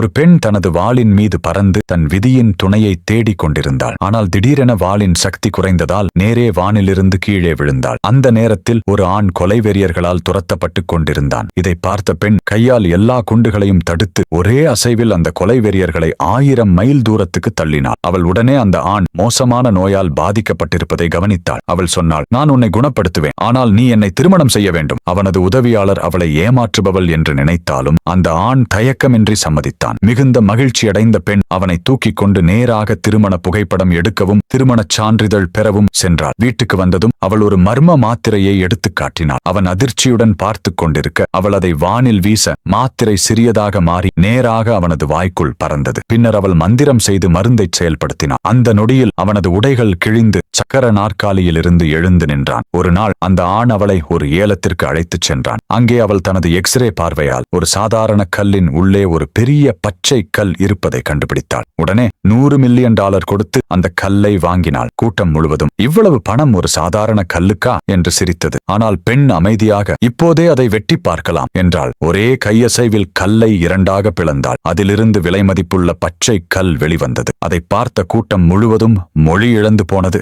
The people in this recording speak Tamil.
ஒரு பெண் தனது வாளின் மீது பறந்து தன் விதியின் துணையை தேடிக் கொண்டிருந்தாள். ஆனால் திடீரென வாளின் சக்தி குறைந்ததால் நேரே வானிலிருந்து கீழே விழுந்தாள். அந்த நேரத்தில் ஒரு ஆண் கொலைவெறியர்களால் துரத்தப்பட்டுக் கொண்டிருந்தான். இதை பார்த்த பெண் கையால் எல்லா குண்டுகளையும் தடுத்து ஒரே அசைவில் அந்த கொலைவெறியர்களை 1000 மைல் தூரத்துக்கு தள்ளினாள். அவள் உடனே அந்த ஆண் மோசமான நோயால் பாதிக்கப்பட்டிருப்பதை கவனித்தாள். அவள் சொன்னாள், நான் உன்னை குணப்படுத்துவேன், ஆனால் நீ என்னை திருமணம் செய்ய வேண்டும். அவனது உதவியாளர் அவளை ஏமாற்றுபவள் என்று நினைத்தாலும் அந்த ஆண் தயக்கமின்றி சம்மதித்தான். மிகுந்த மகிழ்ச்சியடைந்த பெண் அவனை தூக்கிக் கொண்டு நேராக திருமண புகைப்படம் எடுக்கவும் திருமணச் சான்றிதழ் பெறவும் சென்றாள். வீட்டுக்கு வந்ததும் அவள் ஒரு மர்ம மாத்திரையை எடுத்துக் காட்டினாள். அவன் அதிர்ச்சியுடன் பார்த்துக் கொண்டிருக்க அவள் அதை வானில் வீச மாத்திரை சிறியதாக மாறி நேராக அவனது வாய்க்குள் பறந்தது. பின்னர் அவள் மந்திரம் செய்து மருந்தை செயல்படுத்தினாள். அந்த நொடியில் அவனது உடைகள் கிழிந்து சக்கர நாற்காலியிலிருந்து எழுந்து நின்றான். ஒரு நாள் அந்த ஆண் அவளை ஒரு ஏலத்திற்கு அழைத்துச் சென்றான். அங்கே அவள் தனது எக்ஸ்ரே பார்வையால் ஒரு சாதாரண கல்லின் உள்ளே ஒரு பெரிய பச்சை கல் இருப்பதை கண்டுபிடித்தாள். உடனே $100 மில்லியன் கொடுத்து அந்த கல்லை வாங்கினாள். கூட்டம் முழுவதும் இவ்வளவு பணம் ஒரு சாதாரண கல்லுக்கா என்று சிரித்தது. ஆனால் பெண் அமைதியாக, இப்போதே அதை வெட்டி பார்க்கலாம் என்றாள். ஒரே கையசைவில் கல்லை 2ஆக பிளந்தாள். அதிலிருந்து விலைமதிப்புள்ள பச்சை கல் வெளிவந்தது. அதை பார்த்த கூட்டம் முழுவதும் மொழி இழந்து போனது.